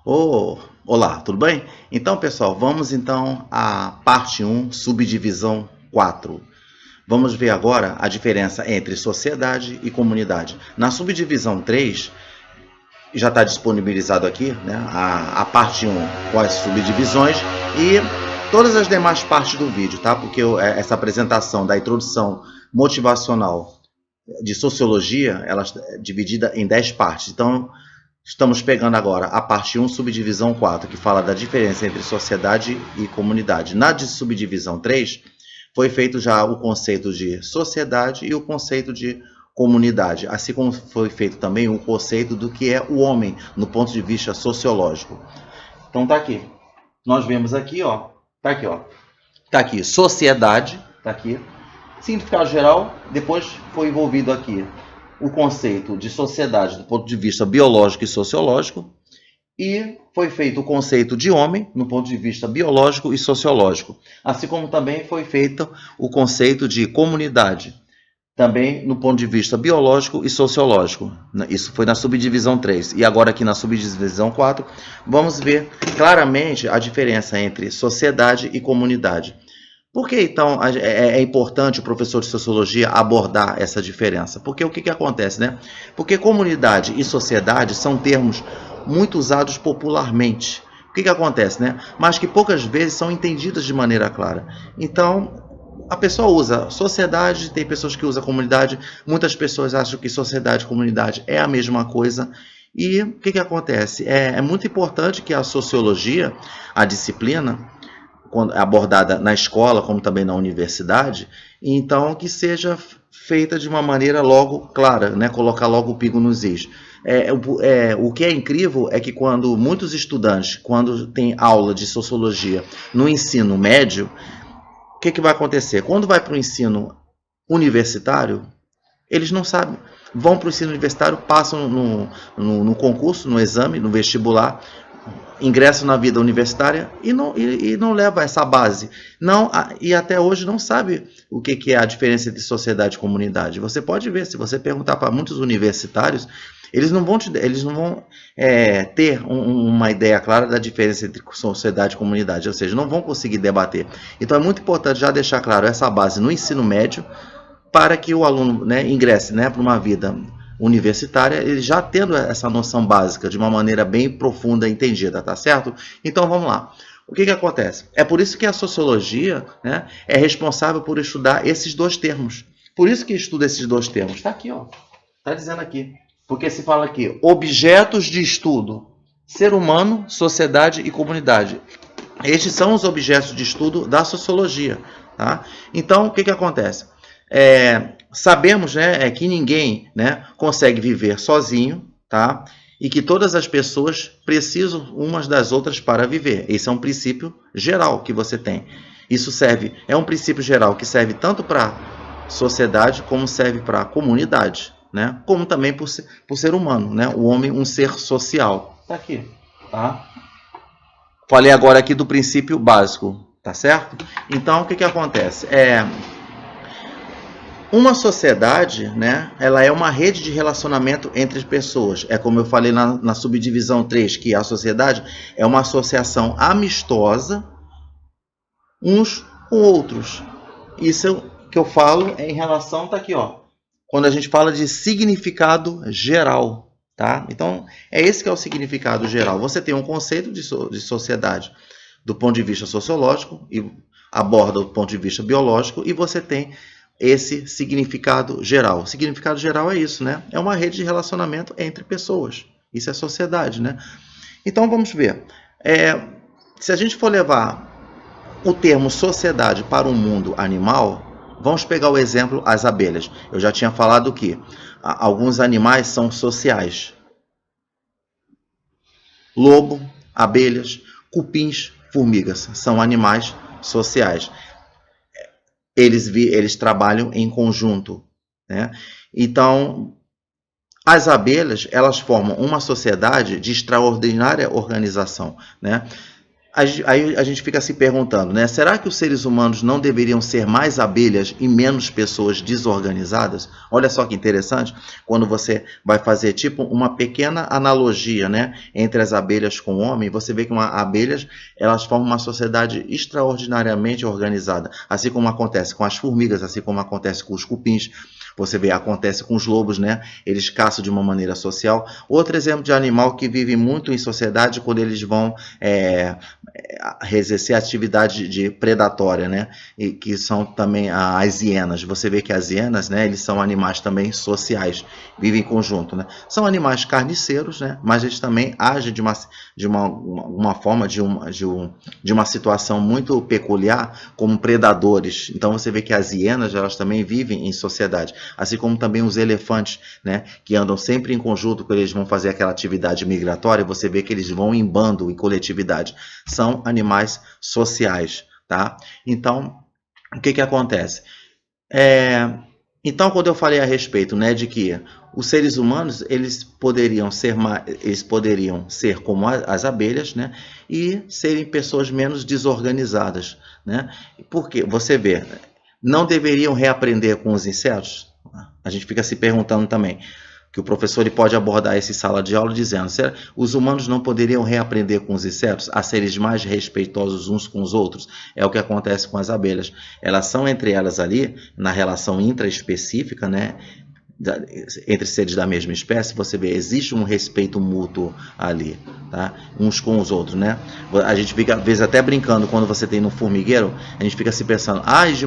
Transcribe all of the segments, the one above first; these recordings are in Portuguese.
Olá, tudo bem? Então, pessoal, vamos então à parte 1, subdivisão 4. Vamos ver agora a diferença entre sociedade e comunidade. Na subdivisão 3, já está disponibilizado aqui, né, a parte 1 com as subdivisões e todas as demais partes do vídeo, tá? Porque essa apresentação da introdução motivacional de sociologia, ela é dividida em 10 partes. Então, estamos pegando agora a parte 1, subdivisão 4, que fala da diferença entre sociedade e comunidade. Na de subdivisão 3, foi feito já o conceito de sociedade e o conceito de comunidade, assim como foi feito também o conceito do que é o homem, no ponto de vista sociológico. Então tá aqui. Nós vemos aqui, ó. Tá aqui, ó. Tá aqui, sociedade, tá aqui. Significado geral, depois foi envolvido aqui o conceito de sociedade do ponto de vista biológico e sociológico, e foi feito o conceito de homem no ponto de vista biológico e sociológico, assim como também foi feito o conceito de comunidade, também no ponto de vista biológico e sociológico. Isso foi na subdivisão 3. E agora aqui na subdivisão 4, vamos ver claramente a diferença entre sociedade e comunidade. Por que, então, é importante o professor de sociologia abordar essa diferença? Porque o que acontece, né? Porque comunidade e sociedade são termos muito usados popularmente. O que acontece, né? Mas que poucas vezes são entendidas de maneira clara. Então, a pessoa usa sociedade, tem pessoas que usam comunidade, muitas pessoas acham que sociedade e comunidade é a mesma coisa. E o que acontece? É muito importante que a sociologia, a disciplina, abordada na escola, como também na universidade, então que seja feita de uma maneira logo clara, né? Colocar logo o pingo nos is. O que é incrível é que quando muitos estudantes, quando tem aula de sociologia no ensino médio, o que vai acontecer? Quando vai para o ensino universitário, eles não sabem. Vão para o ensino universitário, passam no concurso, no exame, no vestibular, ingressam na vida universitária e não leva essa base. E até hoje não sabe o que é a diferença entre sociedade e comunidade. Você pode ver, se você perguntar para muitos universitários, eles não vão ter uma ideia clara da diferença entre sociedade e comunidade, ou seja, não vão conseguir debater. Então é muito importante já deixar claro essa base no ensino médio, para que o aluno, né, ingresse, né, para uma vida universitária, ele já tendo essa noção básica de uma maneira bem profunda e entendida, tá certo? Então vamos lá. O que acontece? É por isso que a sociologia, né, é responsável por estudar esses dois termos. Por isso que estuda esses dois termos. Está aqui, ó. Está dizendo aqui. Porque se fala aqui, objetos de estudo, ser humano, sociedade e comunidade. Estes são os objetos de estudo da sociologia, tá? Então, o que acontece? Sabemos, né, que ninguém, né, consegue viver sozinho, tá? E que todas as pessoas precisam umas das outras para viver. Esse é um princípio geral que você tem. Isso é um princípio geral que serve tanto para a sociedade como serve para a comunidade, né? Como também por ser humano, né? O homem, um ser social. Tá aqui, tá? Falei agora aqui do princípio básico, tá certo? Então, o que acontece? Uma sociedade, né, ela é uma rede de relacionamento entre pessoas. É como eu falei na subdivisão 3, que a sociedade é uma associação amistosa uns com outros. Isso que eu falo em relação, tá aqui, ó. Quando a gente fala de significado geral, tá? Então, é esse que é o significado geral. Você tem um conceito de sociedade do ponto de vista sociológico e aborda o ponto de vista biológico, e você tem esse significado geral. O significado geral é isso, né? É uma rede de relacionamento entre pessoas. Isso é sociedade, né? Então, vamos ver. Se a gente for levar o termo sociedade para o mundo animal, vamos pegar o exemplo as abelhas. Eu já tinha falado que alguns animais são sociais. Lobo, abelhas, cupins, formigas são animais sociais. Eles trabalham em conjunto, né? Então, as abelhas, elas formam uma sociedade de extraordinária organização, né? Aí a gente fica se perguntando, né? Será que os seres humanos não deveriam ser mais abelhas e menos pessoas desorganizadas? Olha só que interessante, quando você vai fazer tipo uma pequena analogia, né, entre as abelhas com o homem, você vê que abelhas, elas formam uma sociedade extraordinariamente organizada, assim como acontece com as formigas, assim como acontece com os cupins. Você vê, acontece com os lobos, né? Eles caçam de uma maneira social. Outro exemplo de animal que vive muito em sociedade quando eles vão exercer atividade de predatória, né? E que são também as hienas. Você vê que as hienas, né? Eles são animais também sociais, vivem em conjunto, né? São animais carniceiros, né? Mas eles também agem de uma forma, de uma situação muito peculiar, como predadores. Então você vê que as hienas, elas também vivem em sociedade, assim como também os elefantes, né? Que andam sempre em conjunto quando eles vão fazer aquela atividade migratória. Você vê que eles vão em bando, em coletividade. São animais sociais, tá? Então, o que acontece? Então, quando eu falei a respeito, né, de que os seres humanos eles poderiam ser como as abelhas, né, e serem pessoas menos desorganizadas, né? Porque você vê, não deveriam reaprender com os insetos? A gente fica se perguntando também, que o professor ele pode abordar essa sala de aula dizendo: será que os humanos não poderiam reaprender com os insetos a seres mais respeitosos uns com os outros? É o que acontece com as abelhas. Elas são entre elas ali, na relação intraespecífica, né? Entre seres da mesma espécie, você vê, existe um respeito mútuo ali, tá? Uns com os outros, né? A gente fica, às vezes, até brincando, quando você tem no formigueiro, a gente fica se pensando, ai de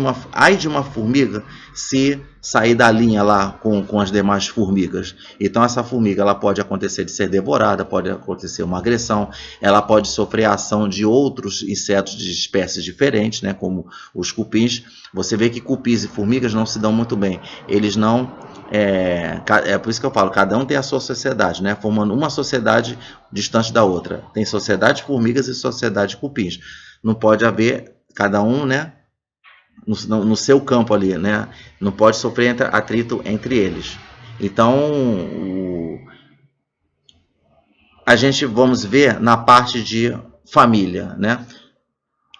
uma formiga se sair da linha lá com as demais formigas. Então, essa formiga, ela pode acontecer de ser devorada, pode acontecer uma agressão, ela pode sofrer a ação de outros insetos de espécies diferentes, né? Como os cupins. Você vê que cupins e formigas não se dão muito bem. Eles não... É por isso que eu falo, cada um tem a sua sociedade, né? Formando uma sociedade distante da outra. Tem sociedade formigas e sociedade cupins. Não pode haver, cada um, né, no seu campo ali, né? Não pode sofrer atrito entre eles. Então, a gente vamos ver na parte de família, né?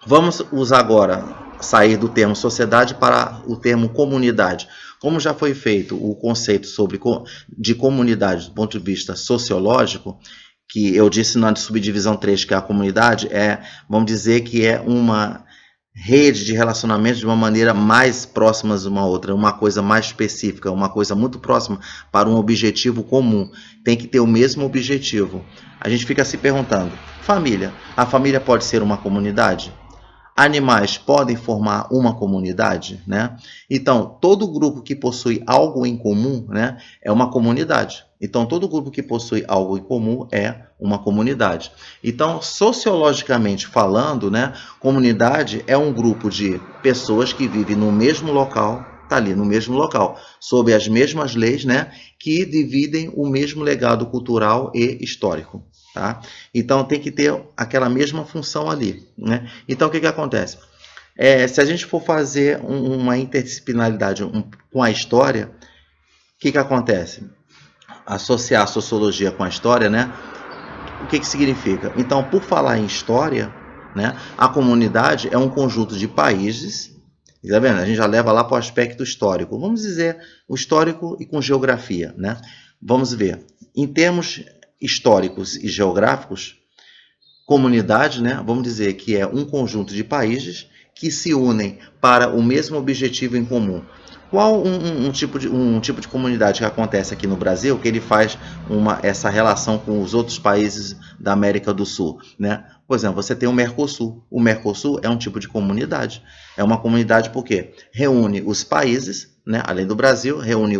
Vamos usar agora, sair do termo sociedade para o termo comunidade. Como já foi feito o conceito de comunidade do ponto de vista sociológico, que eu disse na subdivisão 3 que a comunidade vamos dizer que é uma rede de relacionamento de uma maneira mais próxima de uma outra, uma coisa mais específica, uma coisa muito próxima para um objetivo comum. Tem que ter o mesmo objetivo. A gente fica se perguntando, família, a família pode ser uma comunidade? Animais podem formar uma comunidade, né? Então, todo grupo que possui algo em comum, né, é uma comunidade. Então, todo grupo que possui algo em comum é uma comunidade. Então, sociologicamente falando, né, comunidade é um grupo de pessoas que vivem no mesmo local, tá ali no mesmo local, sob as mesmas leis, né, que dividem o mesmo legado cultural e histórico. Tá? Então tem que ter aquela mesma função ali, né? Então o que acontece? Se a gente for fazer uma interdisciplinaridade com a história, o que acontece? Associar a sociologia com a história, né? O que significa? Então, por falar em história, né, a comunidade é um conjunto de países. Tá vendo? A gente já leva lá para o aspecto histórico. Vamos dizer o histórico e com geografia, né? Vamos ver. Em termos históricos e geográficos, comunidade, né, vamos dizer que é um conjunto de países que se unem para o mesmo objetivo em comum. Qual um tipo de comunidade que acontece aqui no Brasil, que ele faz essa relação com os outros países da América do Sul, né? Por exemplo, você tem o Mercosul. O Mercosul é um tipo de comunidade. É uma comunidade porque reúne os países, né, além do Brasil, reúne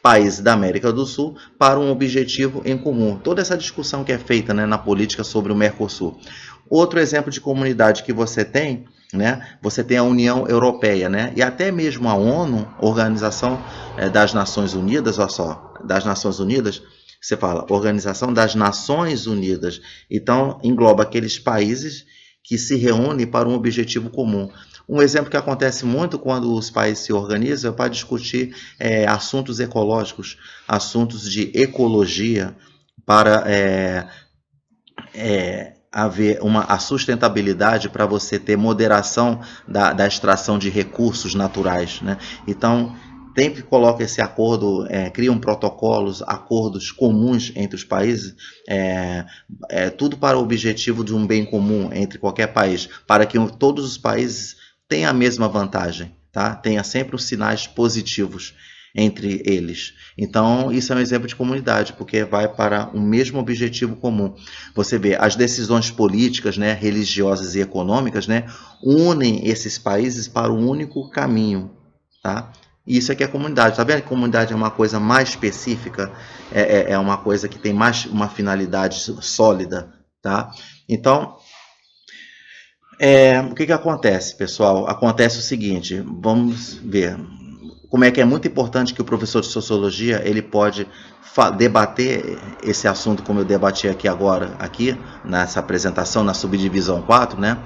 países da América do Sul para um objetivo em comum. Toda essa discussão que é feita, né, na política sobre o Mercosul. Outro exemplo de comunidade que você tem, né, você tem a União Europeia, né, e até mesmo a ONU, Organização das Nações Unidas, olha só, das Nações Unidas, você fala Organização das Nações Unidas, então engloba aqueles países que se reúnem para um objetivo comum. Um exemplo que acontece muito quando os países se organizam é para discutir assuntos ecológicos, assuntos de ecologia, para haver a sustentabilidade para você ter moderação da extração de recursos naturais, né? Então, sempre coloca esse acordo, criam protocolos, acordos comuns entre os países, tudo para o objetivo de um bem comum entre qualquer país, para que todos os países tenham a mesma vantagem, tá? Tenha sempre os sinais positivos entre eles. Então, isso é um exemplo de comunidade, porque vai para um mesmo objetivo comum. Você vê, as decisões políticas, né, religiosas e econômicas, né, unem esses países para um único caminho, tá? Isso aqui é comunidade. Tá vendo que comunidade é uma coisa mais específica, é uma coisa que tem mais uma finalidade sólida, tá? Então, o que acontece, pessoal? Acontece o seguinte, vamos ver como é que é muito importante que o professor de sociologia ele pode debater esse assunto como eu debati aqui agora, aqui nessa apresentação, na subdivisão 4, né?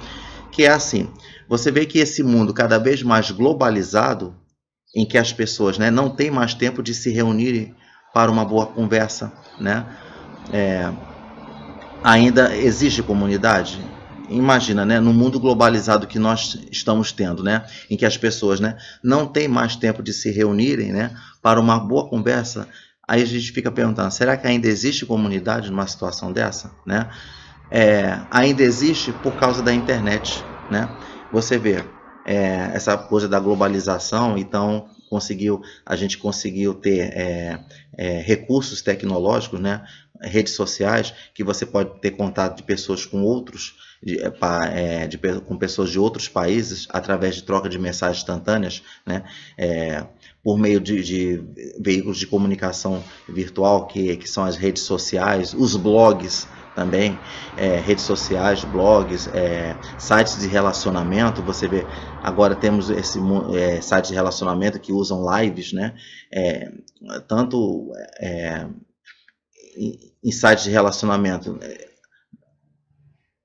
Que é assim, você vê que esse mundo cada vez mais globalizado, em que as pessoas, né, não têm mais tempo de se reunirem para uma boa conversa, né? Ainda existe comunidade? Imagina, né, no mundo globalizado que nós estamos tendo, né, em que as pessoas, né, não têm mais tempo de se reunirem, né, para uma boa conversa, aí a gente fica perguntando, será que ainda existe comunidade numa situação dessa, né? Ainda existe por causa da internet, né? Você vê essa coisa da globalização, então a gente conseguiu ter recursos tecnológicos, né? Redes sociais, que você pode ter contato de pessoas com outros, com pessoas de outros países, através de troca de mensagens instantâneas, né? Por meio de veículos de comunicação virtual, que são as redes sociais, os blogs também, redes sociais, blogs, sites de relacionamento. Você vê, agora temos esse sites de relacionamento que usam lives, né? Tanto em sites de relacionamento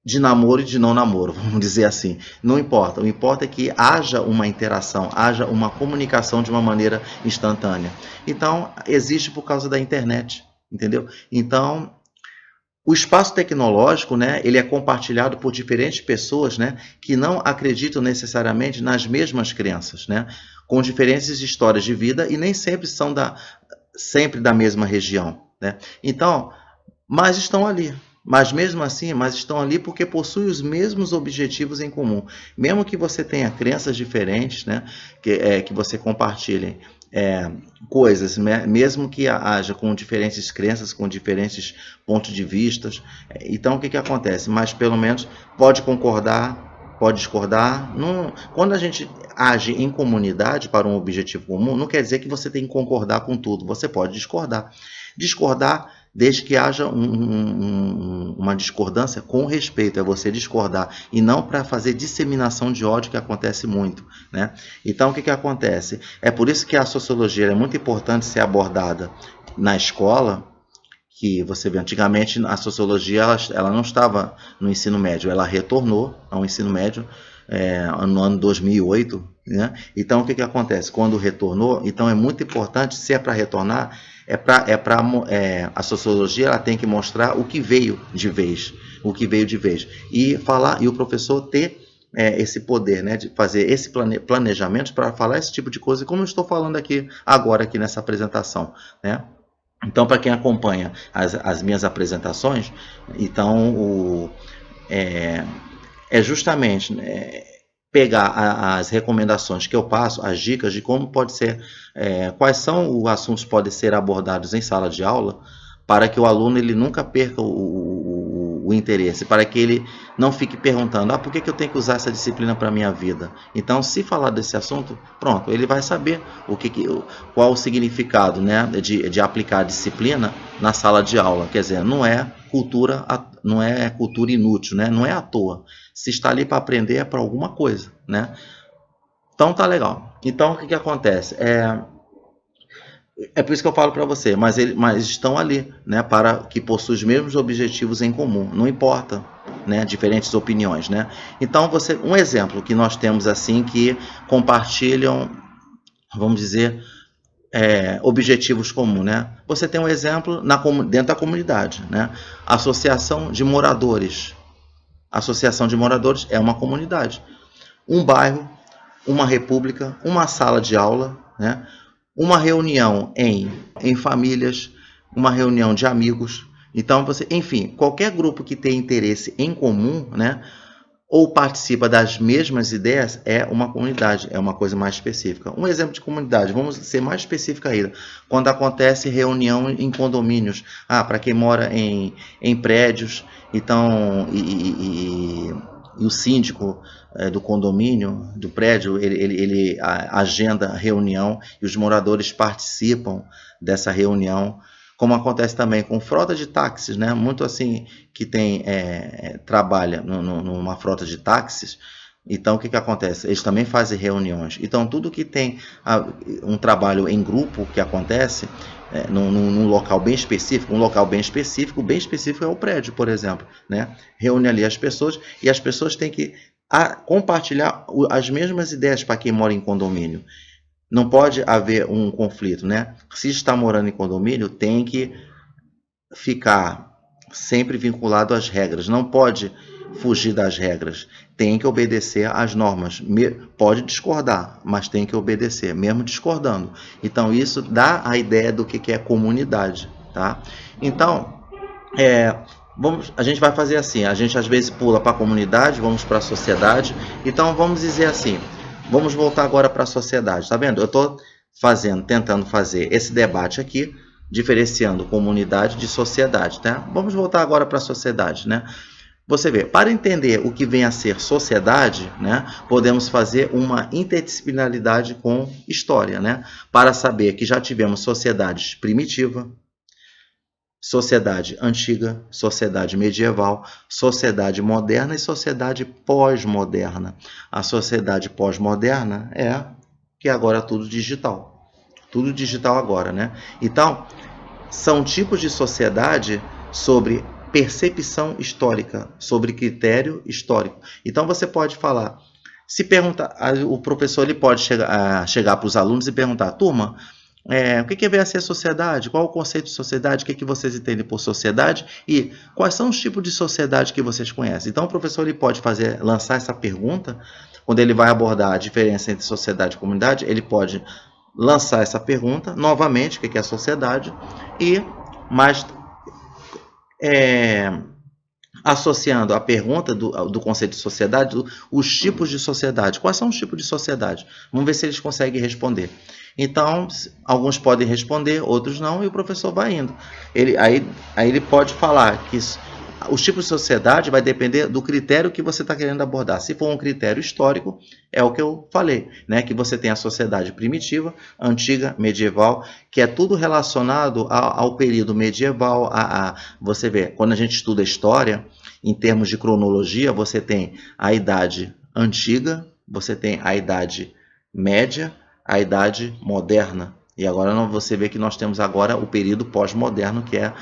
de namoro e de não namoro, vamos dizer assim. Não importa, o importa é que haja uma interação, haja uma comunicação de uma maneira instantânea. Então, existe por causa da internet, entendeu? Então, o espaço tecnológico, né, ele é compartilhado por diferentes pessoas, né, que não acreditam necessariamente nas mesmas crenças, né, com diferentes histórias de vida e nem sempre são sempre da mesma região, né? Então, mas estão ali. Mas mesmo assim, estão ali porque possuem os mesmos objetivos em comum. Mesmo que você tenha crenças diferentes, né, que você compartilhe coisas, né, mesmo que haja com diferentes crenças, com diferentes pontos de vista. Então, o que acontece? Mas pelo menos pode concordar, pode discordar. Quando a gente age em comunidade para um objetivo comum, não quer dizer que você tem que concordar com tudo. Você pode discordar. Discordar desde que haja uma discordância com respeito, é você discordar, e não para fazer disseminação de ódio, que acontece muito, né? Então, o que acontece? É por isso que a sociologia é muito importante ser abordada na escola, que você vê, antigamente a sociologia ela não estava no ensino médio, ela retornou ao ensino médio no ano 2008, né? Então, o que acontece? Quando retornou, então é muito importante, se é para retornar, a sociologia ela tem que mostrar o que veio de vez, e falar, e o professor ter esse poder, né, de fazer esse planejamento para falar esse tipo de coisa, como eu estou falando aqui agora aqui nessa apresentação, né? Então, para quem acompanha as minhas apresentações, então justamente pegar as recomendações que eu passo, as dicas de como pode ser, quais são os assuntos que podem ser abordados em sala de aula, para que o aluno ele nunca perca o interesse, para que ele não fique perguntando, por que eu tenho que usar essa disciplina para a minha vida? Então, se falar desse assunto, pronto, ele vai saber qual o significado, né, de aplicar a disciplina na sala de aula. Quer dizer, não é cultura inútil, né? Não é à toa. Se está ali para aprender, é para alguma coisa, né? Então tá legal. Então, o que acontece? É por isso que eu falo para você, mas estão ali, né, para que possuam os mesmos objetivos em comum, não importa, né, diferentes opiniões, né? Então, um exemplo que nós temos assim, que compartilham, vamos dizer, objetivos comuns, né? Você tem um exemplo dentro da comunidade, né? Associação de moradores, Associação de moradores é uma comunidade. Um bairro, uma república, uma sala de aula, né? Uma reunião em famílias, uma reunião de amigos. Então, enfim, qualquer grupo que tenha interesse em comum, né? Ou participa das mesmas ideias, é uma comunidade, é uma coisa mais específica. Um exemplo de comunidade, vamos ser mais específica ainda, quando acontece reunião em condomínios, para quem mora em prédios, então, e o síndico do condomínio, do prédio, ele agenda reunião e os moradores participam dessa reunião, como acontece também com frota de táxis, né? Muito assim que trabalha numa frota de táxis. Então, o que acontece? Eles também fazem reuniões. Então, tudo que tem um trabalho em grupo que acontece num local bem específico, bem específico é o prédio, por exemplo, né? Reúne ali as pessoas e as pessoas têm que compartilhar as mesmas ideias para quem mora em condomínio. Não pode haver um conflito, né? Se está morando em condomínio, tem que ficar sempre vinculado às regras. Não pode fugir das regras. Tem que obedecer às normas. Pode discordar, mas tem que obedecer, mesmo discordando. Então, isso dá a ideia do que é comunidade, tá? Então, a gente vai fazer assim. A gente, às vezes, pula para a comunidade, vamos para a sociedade. Então, vamos dizer assim... Vamos voltar agora para a sociedade, tá vendo? Eu estou tentando fazer esse debate aqui, diferenciando comunidade de sociedade, tá? Vamos voltar agora para a sociedade, né? Você vê, para entender o que vem a ser sociedade, né, podemos fazer uma interdisciplinaridade com história, né? Para saber que já tivemos sociedades primitiva, sociedade antiga, sociedade medieval, sociedade moderna e sociedade pós-moderna. A sociedade pós-moderna é que agora é tudo digital. Tudo digital agora, né? Então, são tipos de sociedade sobre percepção histórica, sobre critério histórico. Então, você pode falar... Se perguntar, o professor ele pode chegar para os alunos e perguntar, turma, o que vem a ser sociedade? Qual o conceito de sociedade? O que vocês entendem por sociedade? E quais são os tipos de sociedade que vocês conhecem? Então, o professor ele pode lançar essa pergunta, quando ele vai abordar a diferença entre sociedade e comunidade, ele pode lançar essa pergunta, novamente, o que é a sociedade, e mais associando a pergunta do conceito de sociedade, os tipos de sociedade. Quais são os tipos de sociedade? Vamos ver se eles conseguem responder. Então, alguns podem responder, outros não, e o professor vai indo. Aí ele pode falar que os tipos de sociedade vai depender do critério que você está querendo abordar. Se for um critério histórico, é o que eu falei, né? Que você tem a sociedade primitiva, antiga, medieval, que é tudo relacionado ao período medieval. Você vê, quando a gente estuda história, em termos de cronologia, você tem a idade antiga, você tem a idade média, a idade moderna. E agora você vê que nós temos agora o período pós-moderno, que é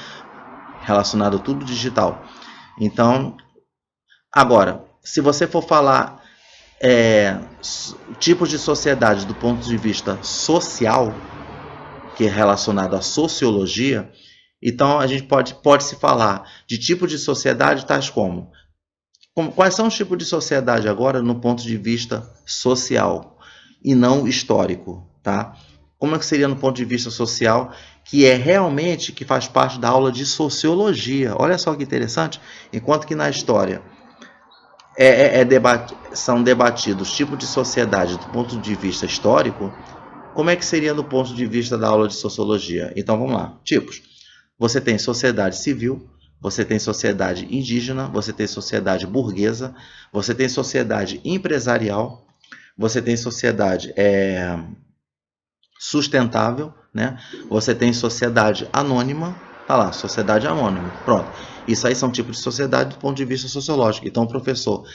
relacionado tudo digital. Então, agora, se você for falar tipos de sociedade do ponto de vista social, que é relacionado à sociologia, então a gente pode se falar de tipos de sociedade tais como quais são os tipos de sociedade agora no ponto de vista social e não histórico, tá? Como é que seria no ponto de vista social, que é realmente que faz parte da aula de sociologia. Olha só que interessante, enquanto que na história são debatidos tipos de sociedade do ponto de vista histórico, como é que seria no ponto de vista da aula de sociologia? Então vamos lá, tipos. Você tem sociedade civil, você tem sociedade indígena, você tem sociedade burguesa, você tem sociedade empresarial, você tem sociedade sustentável, né? Você tem sociedade anônima, tá lá, sociedade anônima, pronto. Isso aí são tipos de sociedade do ponto de vista sociológico. Então, o professor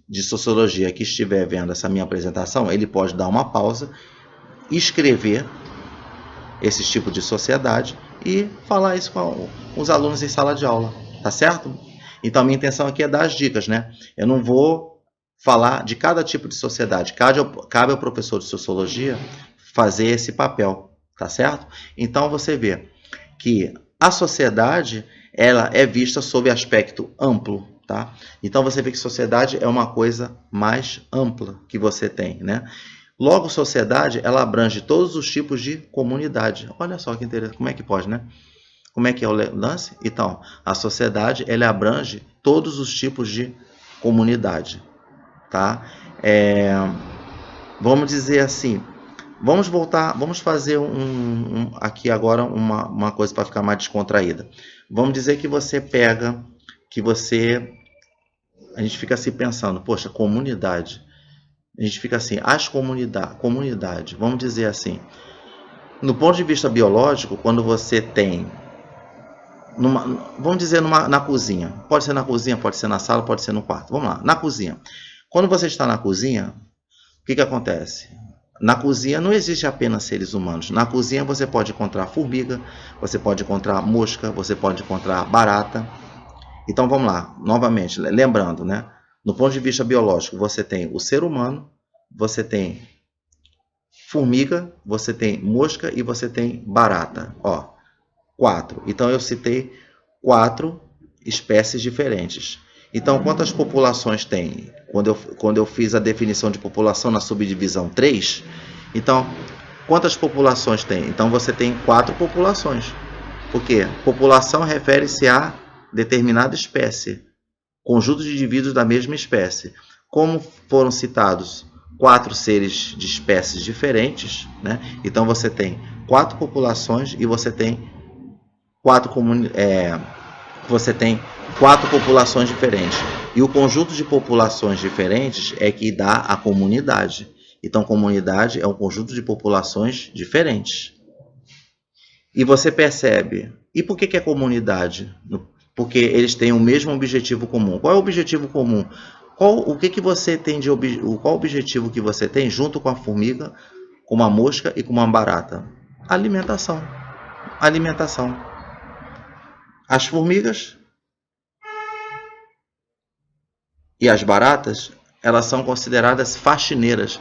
de sociologia que estiver vendo essa minha apresentação, ele pode dar uma pausa, escrever esses tipos de sociedade e falar isso com os alunos em sala de aula, tá certo? Então, a minha intenção aqui é dar as dicas, né? Eu não vou falar de cada tipo de sociedade. Cabe ao professor de sociologia fazer esse papel, tá certo? Então, você vê que a sociedade ela é vista sob aspecto amplo, tá? Então você vê que sociedade é uma coisa mais ampla que você tem, né? Logo, sociedade, ela abrange todos os tipos de comunidade. Olha só que interessante, como é que pode, né? Como é que é o lance? Então, a sociedade, ela abrange todos os tipos de comunidade, tá? Vamos dizer assim, vamos voltar, vamos fazer aqui agora uma coisa para ficar mais descontraída. Vamos dizer que você pega, a gente fica assim pensando, poxa, comunidade. A gente fica assim, as comunidade, vamos dizer assim. No ponto de vista biológico, quando você tem, vamos dizer na cozinha, pode ser na cozinha, pode ser na sala, pode ser no quarto, vamos lá, na cozinha. Quando você está na cozinha, o que acontece? Na cozinha não existe apenas seres humanos. Na cozinha você pode encontrar formiga, você pode encontrar mosca, você pode encontrar barata. Então vamos lá, novamente, lembrando, né? No ponto de vista biológico, você tem o ser humano, você tem formiga, você tem mosca e você tem barata. Ó, 4. Então eu citei 4 espécies diferentes. Então, quantas populações tem? Quando eu fiz a definição de população na subdivisão 3, então, quantas populações tem? Então, você tem 4 populações. Por quê? População refere-se a determinada espécie, conjunto de indivíduos da mesma espécie. Como foram citados 4 seres de espécies diferentes, né? Então, você tem 4 populações e você tem 4 populações diferentes. E o conjunto de populações diferentes é que dá a comunidade. Então, comunidade é um conjunto de populações diferentes. E você percebe, e por que é comunidade? Porque eles têm o mesmo objetivo comum. Qual é o objetivo comum? Qual o objetivo que você tem junto com a formiga, com uma mosca e com uma barata? Alimentação. Alimentação. As formigas e as baratas, elas são consideradas faxineiras.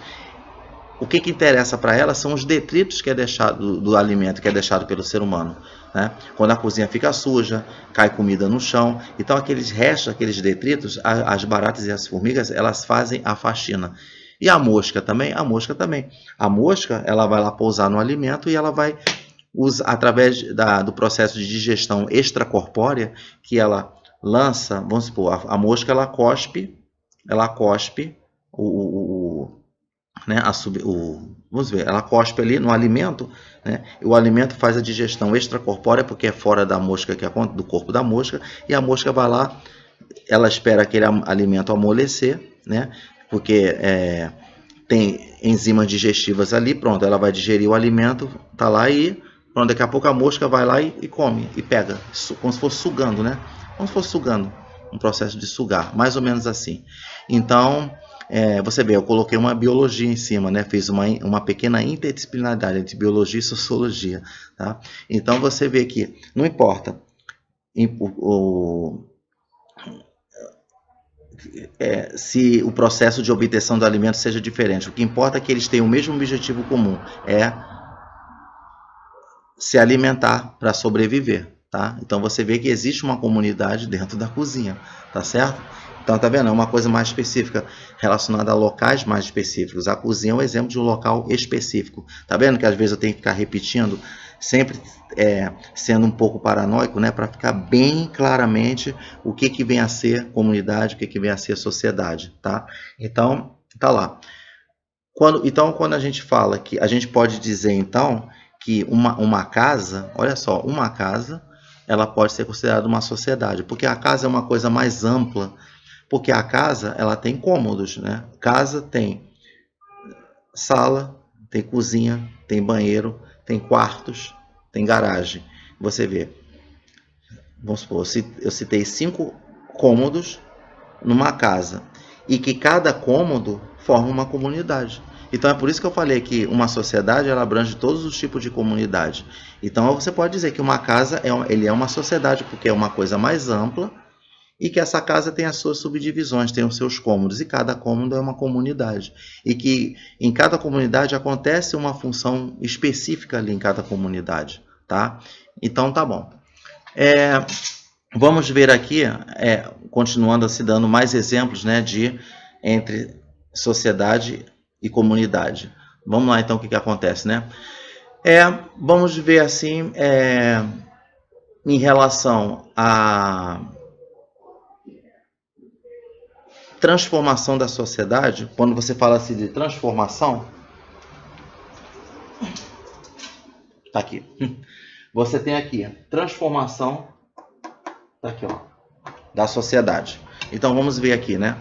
O que interessa para elas são os detritos que é deixado do alimento que é deixado pelo ser humano, né? Quando a cozinha fica suja, cai comida no chão, então aqueles restos, aqueles detritos, as baratas e as formigas, elas fazem a faxina. E a mosca também? A mosca também. A mosca, ela vai lá pousar no alimento e ela vai através do processo de digestão extracorpórea que ela lança, vamos supor, a mosca ela cospe né, vamos ver, ela cospe ali no alimento, né, e o alimento faz a digestão extracorpórea porque é fora da mosca, do corpo da mosca, e a mosca vai lá, ela espera aquele alimento amolecer, né, porque tem enzimas digestivas ali, pronto, ela vai digerir o alimento, tá lá e pronto, daqui a pouco a mosca vai lá e come, e pega, como se fosse sugando, né? Como se fosse sugando, um processo de sugar, mais ou menos assim. Então, você vê, eu coloquei uma biologia em cima, né? Fiz uma pequena interdisciplinaridade entre biologia e sociologia, tá? Então, você vê que não importa se o processo de obtenção do alimento seja diferente. O que importa é que eles tenham o mesmo objetivo comum, é se alimentar para sobreviver, tá? Então você vê que existe uma comunidade dentro da cozinha, tá certo? Então tá vendo? É uma coisa mais específica relacionada a locais mais específicos. A cozinha é um exemplo de um local específico. Tá vendo que às vezes eu tenho que ficar repetindo, sempre sendo um pouco paranoico, né, para ficar bem claramente o que vem a ser comunidade, o que vem a ser sociedade, tá? Então, tá lá. Quando a gente fala que a gente pode dizer então que uma casa, olha só, uma casa, ela pode ser considerada uma sociedade, porque a casa é uma coisa mais ampla, porque a casa, ela tem cômodos, né? Casa tem sala, tem cozinha, tem banheiro, tem quartos, tem garagem. Você vê, vamos supor, eu citei 5 cômodos numa casa, e que cada cômodo forma uma comunidade. Então é por isso que eu falei que uma sociedade ela abrange todos os tipos de comunidade. Então você pode dizer que uma casa ele é uma sociedade porque é uma coisa mais ampla e que essa casa tem as suas subdivisões, tem os seus cômodos e cada cômodo é uma comunidade. E que em cada comunidade acontece uma função específica ali em cada comunidade, tá? Então tá bom. Vamos ver aqui, continuando se dando mais exemplos, né, entre sociedade e comunidade. Vamos lá então o que acontece, né? Vamos ver assim, em relação à transformação da sociedade. Quando você fala assim de transformação, tá aqui. Você tem aqui transformação, tá aqui, ó, da sociedade. Então vamos ver aqui, né?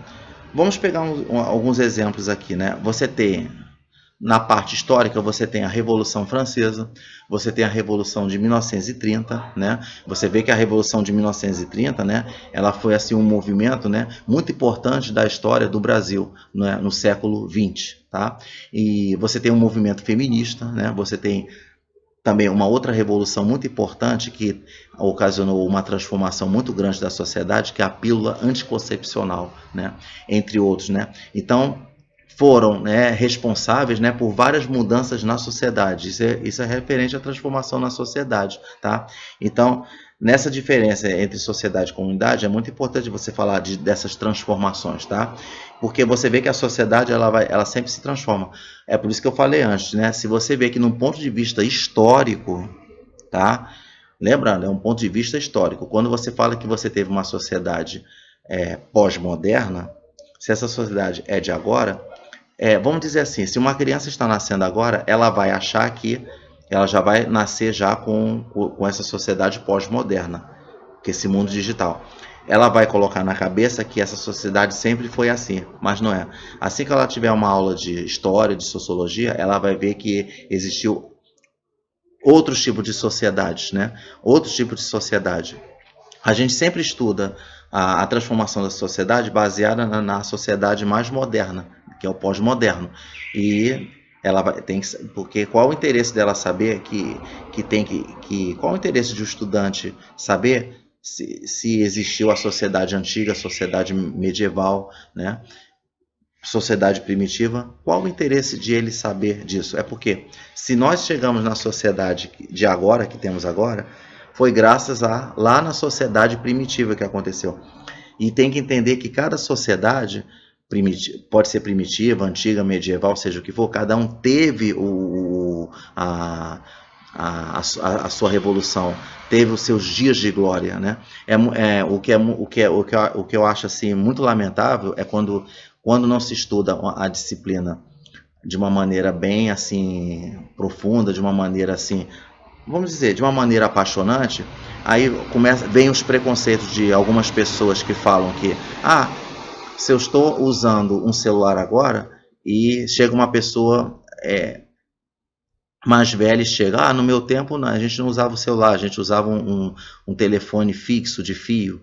Vamos pegar alguns exemplos aqui, né? Você tem, na parte histórica, você tem a Revolução Francesa, você tem a Revolução de 1930, né? Você vê que a Revolução de 1930, né, ela foi assim um movimento, né, muito importante da história do Brasil, né, no século XX, tá? E você tem um movimento feminista, né? Você tem também uma outra revolução muito importante que ocasionou uma transformação muito grande da sociedade, que é a pílula anticoncepcional, né? Entre outros, né? Então, foram, né, responsáveis, né, por várias mudanças na sociedade. Isso é referente à transformação na sociedade, tá? Então, nessa diferença entre sociedade e comunidade, é muito importante você falar dessas transformações, tá? Porque você vê que a sociedade ela sempre se transforma. É por isso que eu falei antes, né? Se você vê que num ponto de vista histórico, tá? Lembrando, é um ponto de vista histórico. Quando você fala que você teve uma sociedade pós-moderna, se essa sociedade é de agora, vamos dizer assim, se uma criança está nascendo agora, ela vai achar que ela já vai nascer já com essa sociedade pós-moderna, que esse mundo digital. Ela vai colocar na cabeça que essa sociedade sempre foi assim, mas não é. Assim que ela tiver uma aula de história, de sociologia, ela vai ver que existiu outros tipos de sociedades, né? Outros tipos de sociedade. A gente sempre estuda a transformação da sociedade baseada na sociedade mais moderna, que é o pós-moderno. E ela tem que, porque qual o interesse dela saber qual o interesse de um estudante saber se existiu a sociedade antiga, a sociedade medieval, né? Sociedade primitiva? Qual o interesse de ele saber disso? É porque se nós chegamos na sociedade de agora, que temos agora, foi graças a lá na sociedade primitiva que aconteceu. E tem que entender que cada sociedade pode ser primitiva, antiga, medieval, seja o que for, cada um teve a sua revolução, teve os seus dias de glória, né? O que eu acho assim muito lamentável é quando não se estuda a disciplina de uma maneira bem assim profunda, de uma maneira assim, vamos dizer, de uma maneira apaixonante, aí vem os preconceitos de algumas pessoas que falam que, se eu estou usando um celular agora e chega uma pessoa mais velha e chega, no meu tempo a gente não usava o celular, a gente usava um telefone fixo de fio,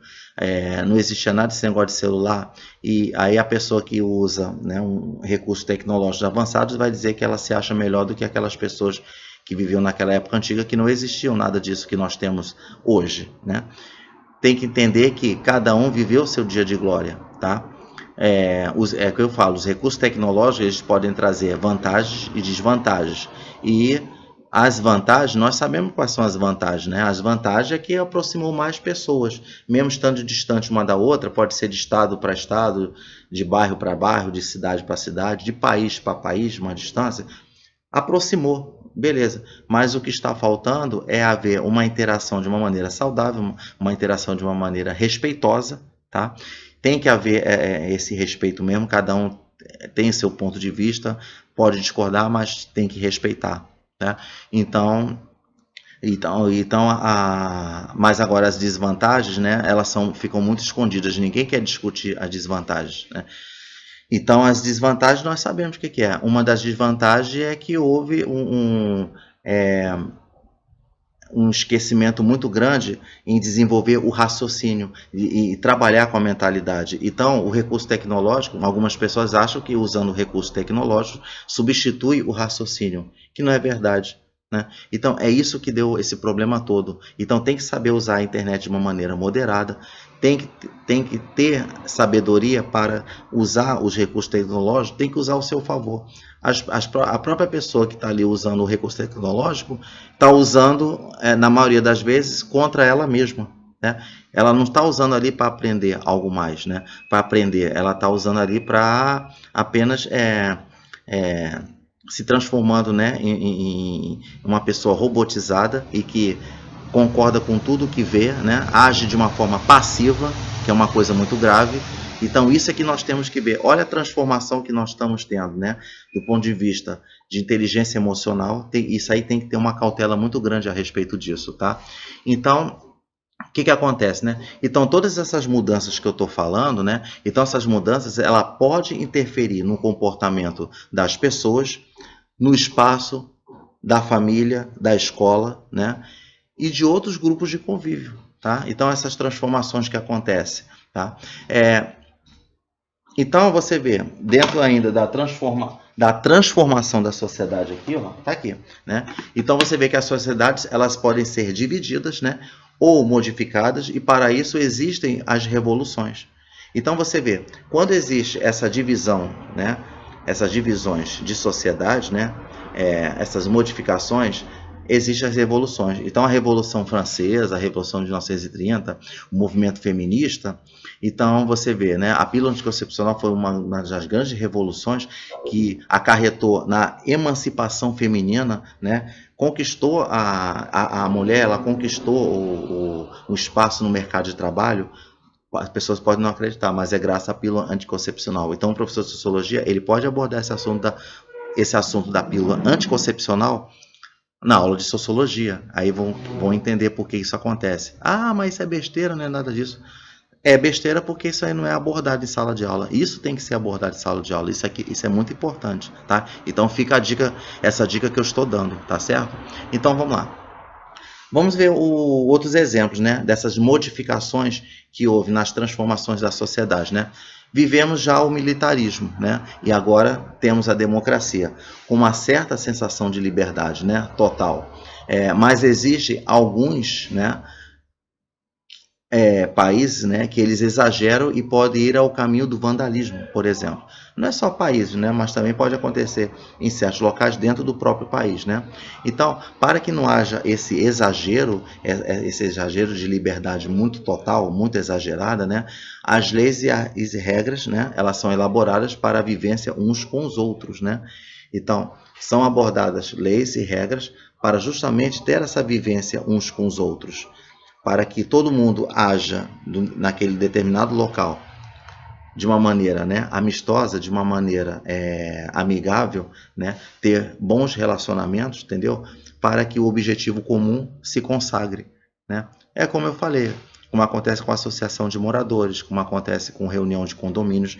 não existia nada desse negócio de celular, e aí a pessoa que usa, né, um recurso tecnológico avançado vai dizer que ela se acha melhor do que aquelas pessoas que viviam naquela época antiga, que não existiam nada disso que nós temos hoje, né? Tem que entender que cada um viveu o seu dia de glória, tá? O que eu falo, os recursos tecnológicos eles podem trazer vantagens e desvantagens. E as vantagens, nós sabemos quais são as vantagens, né? As vantagens é que aproximou mais pessoas, mesmo estando distante uma da outra, pode ser de estado para estado, de bairro para bairro, de cidade para cidade, de país para país, uma distância, aproximou, beleza. Mas o que está faltando é haver uma interação de uma maneira saudável, uma interação de uma maneira respeitosa, tá? Tem que haver esse respeito mesmo, cada um tem seu ponto de vista, pode discordar, mas tem que respeitar, tá? Mas agora as desvantagens, né, elas ficam muito escondidas, ninguém quer discutir as desvantagens, né? Então as desvantagens nós sabemos o que é. Uma das desvantagens é que houve um esquecimento muito grande em desenvolver o raciocínio e trabalhar com a mentalidade. Então, o recurso tecnológico, algumas pessoas acham que usando o recurso tecnológico substitui o raciocínio, que não é verdade, né? Então, é isso que deu esse problema todo. Então, tem que saber usar a internet de uma maneira moderada, tem que ter sabedoria para usar os recursos tecnológicos, tem que usar ao seu favor. A própria pessoa que está ali usando o recurso tecnológico está usando, na maioria das vezes, contra ela mesma, né? Ela não está usando ali para aprender algo mais, né? Para aprender, ela está usando ali para apenas se transformando, né, em uma pessoa robotizada e que concorda com tudo que vê, né? Age de uma forma passiva, que é uma coisa muito grave. Então, isso é que nós temos que ver. Olha a transformação que nós estamos tendo, né? Do ponto de vista de inteligência emocional, isso aí tem que ter uma cautela muito grande a respeito disso, tá? Então, o que acontece, né? Então, todas essas mudanças que eu estou falando, né? Então, essas mudanças, ela pode interferir no comportamento das pessoas, no espaço da família, da escola, né? E de outros grupos de convívio, tá? Então, essas transformações que acontecem, tá? Então, você vê, dentro ainda da transformação da sociedade aqui, ó, tá aqui, né? Então, você vê que as sociedades, elas podem ser divididas, né? Ou modificadas, e para isso existem as revoluções. Então, você vê, quando existe essa divisão, né? Essas divisões de sociedade, né? Essas modificações, existem as revoluções. Então, a Revolução Francesa, a Revolução de 1930, o movimento feminista. Então, você vê, né, a pílula anticoncepcional foi uma das grandes revoluções que acarretou na emancipação feminina, né, conquistou a mulher, ela conquistou o espaço no mercado de trabalho. As pessoas podem não acreditar, mas é graças à pílula anticoncepcional. Então, o professor de sociologia, ele pode abordar esse assunto da pílula anticoncepcional na aula de sociologia. Aí vão entender por que isso acontece. Ah, mas isso é besteira, não é nada disso. É besteira porque isso aí não é abordado em sala de aula. Isso tem que ser abordado em sala de aula. Isso é muito importante, tá? Então fica a dica, essa dica que eu estou dando, tá certo? Então vamos lá. Vamos ver outros exemplos, né, dessas modificações que houve nas transformações da sociedade, né? Vivemos já o militarismo, né? E agora temos a democracia, com uma certa sensação de liberdade, né? Total. Mas existe alguns, né, países, né, que eles exageram e podem ir ao caminho do vandalismo, por exemplo. Não é só países, né, mas também pode acontecer em certos locais dentro do próprio país, né? Então, para que não haja esse exagero de liberdade muito total, muito exagerada, né, as leis e regras, né, elas são elaboradas para a vivência uns com os outros, né? Então, são abordadas leis e regras para justamente ter essa vivência uns com os outros, para que todo mundo haja naquele determinado local de uma maneira, né, amistosa, de uma maneira amigável, né, ter bons relacionamentos, entendeu? Para que o objetivo comum se consagre, né? É como eu falei, como acontece com a associação de moradores, como acontece com reunião de condomínios.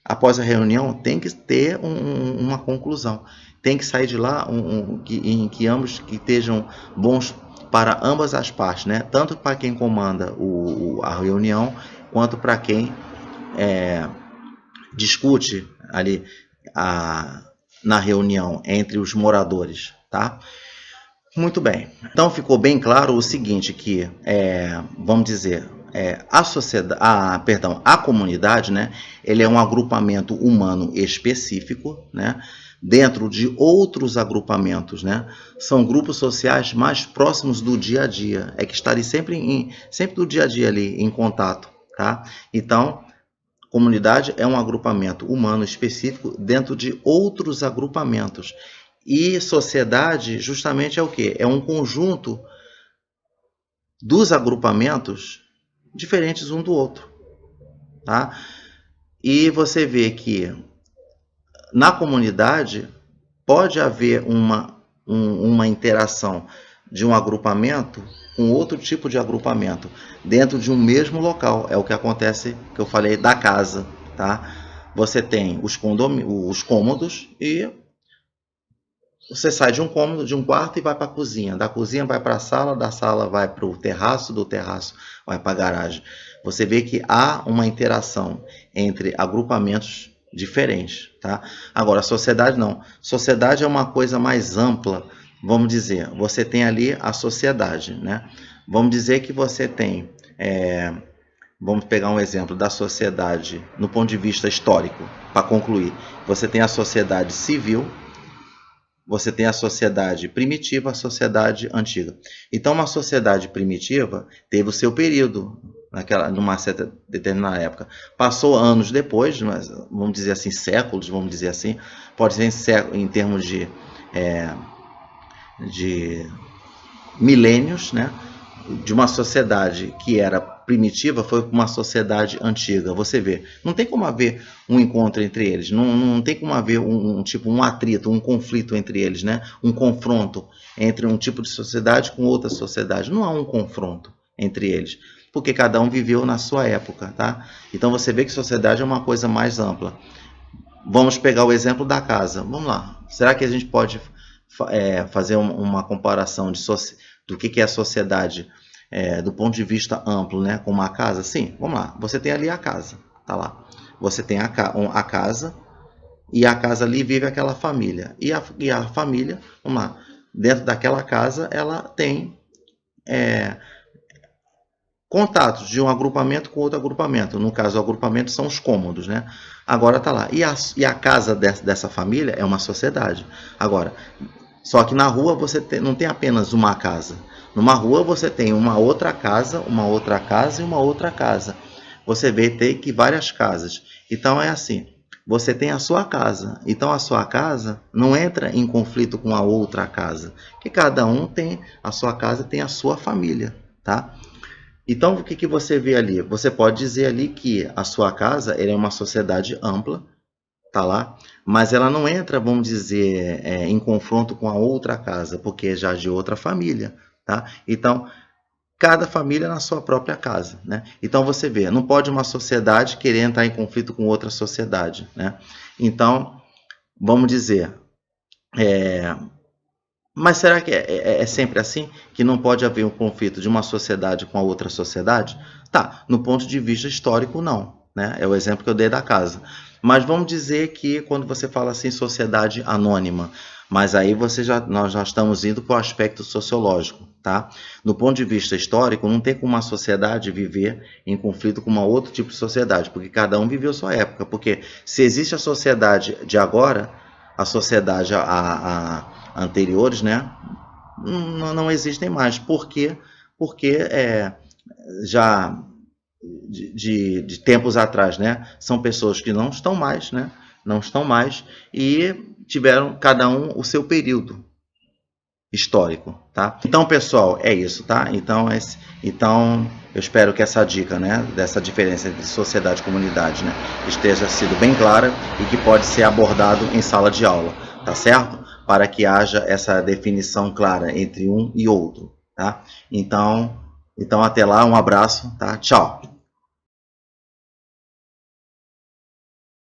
Após a reunião, tem que ter uma conclusão. Tem que sair de lá em que ambos que estejam bons para ambas as partes, né? Tanto para quem comanda a reunião, quanto para quem discute ali na reunião entre os moradores, tá? Muito bem. Então ficou bem claro o seguinte, que vamos dizer, a comunidade, né? Ele é um agrupamento humano específico, né? Dentro de outros agrupamentos, né? São grupos sociais mais próximos do dia a dia, que estarem sempre do dia a dia ali em contato, tá? Então, comunidade é um agrupamento humano específico dentro de outros agrupamentos. E sociedade justamente é o quê? É um conjunto dos agrupamentos diferentes um do outro, tá? E você vê que na comunidade pode haver uma interação de um agrupamento com outro tipo de agrupamento dentro de um mesmo local. É o que acontece, que eu falei, da casa, tá? Você tem os cômodos e você sai de um cômodo, de um quarto, e vai para a cozinha. Da cozinha vai para a sala, da sala vai para o terraço, do terraço vai para a garagem. Você vê que há uma interação entre agrupamentos diferentes, tá? Agora, a sociedade não. Sociedade é uma coisa mais ampla, vamos dizer. Você tem ali a sociedade, né? Vamos dizer que você tem... vamos pegar um exemplo da sociedade no ponto de vista histórico, para concluir. Você tem a sociedade civil, você tem a sociedade primitiva, a sociedade antiga. Então, uma sociedade primitiva teve o seu período, numa certa determinada época. Passou anos depois, mas, vamos dizer assim, séculos, vamos dizer assim, pode ser em termos de milênios, né? De uma sociedade que era primitiva foi uma sociedade antiga. Você vê, não tem como haver um encontro entre eles, não tem como haver um atrito, um conflito entre eles, né? Um confronto entre um tipo de sociedade com outra sociedade. Não há um confronto entre eles, porque cada um viveu na sua época, tá? Então você vê que sociedade é uma coisa mais ampla. Vamos pegar o exemplo da casa. Vamos lá. Será que a gente pode fazer uma comparação do que é a sociedade do ponto de vista amplo, né, com uma casa? Sim, vamos lá. Você tem ali a casa, tá lá. Você tem a casa, e a casa ali vive aquela família. E a família, vamos lá, dentro daquela casa, ela tem contatos de um agrupamento com outro agrupamento. No caso, o agrupamento são os cômodos, né? Agora tá lá. E a casa dessa família é uma sociedade. Agora, só que na rua você não tem apenas uma casa. Numa rua você tem uma outra casa e uma outra casa. Você vê tem que várias casas. Então é assim, você tem a sua casa. Então a sua casa não entra em conflito com a outra casa, que cada um tem a sua casa, tem a sua família, tá? Então o que você vê ali? Você pode dizer ali que a sua casa é uma sociedade ampla, tá lá, mas ela não entra, vamos dizer, em confronto com a outra casa, porque é já de outra família, tá? Então, cada família na sua própria casa, né? Então você vê, não pode uma sociedade querer entrar em conflito com outra sociedade, né? Então, vamos dizer, mas será que é sempre assim? Que não pode haver um conflito de uma sociedade com a outra sociedade? Tá, no ponto de vista histórico, não, né? É o exemplo que eu dei da casa. Mas vamos dizer que quando você fala assim, sociedade anônima, mas aí nós já estamos indo para o aspecto sociológico, tá? No ponto de vista histórico, não tem como uma sociedade viver em conflito com uma outro tipo de sociedade, porque cada um viveu sua época. Porque se existe a sociedade de agora, a sociedade anteriores, né, não existem mais. Por quê? Porque já de tempos atrás, né, são pessoas que não estão mais, né, não estão mais e tiveram cada um o seu período histórico, tá? Então, pessoal, é isso, tá? Então eu espero que essa dica, né, dessa diferença entre sociedade e comunidade, né, esteja sido bem clara e que pode ser abordado em sala de aula, tá certo? Para que haja essa definição clara entre um e outro, tá? Então até lá, um abraço, tá? Tchau!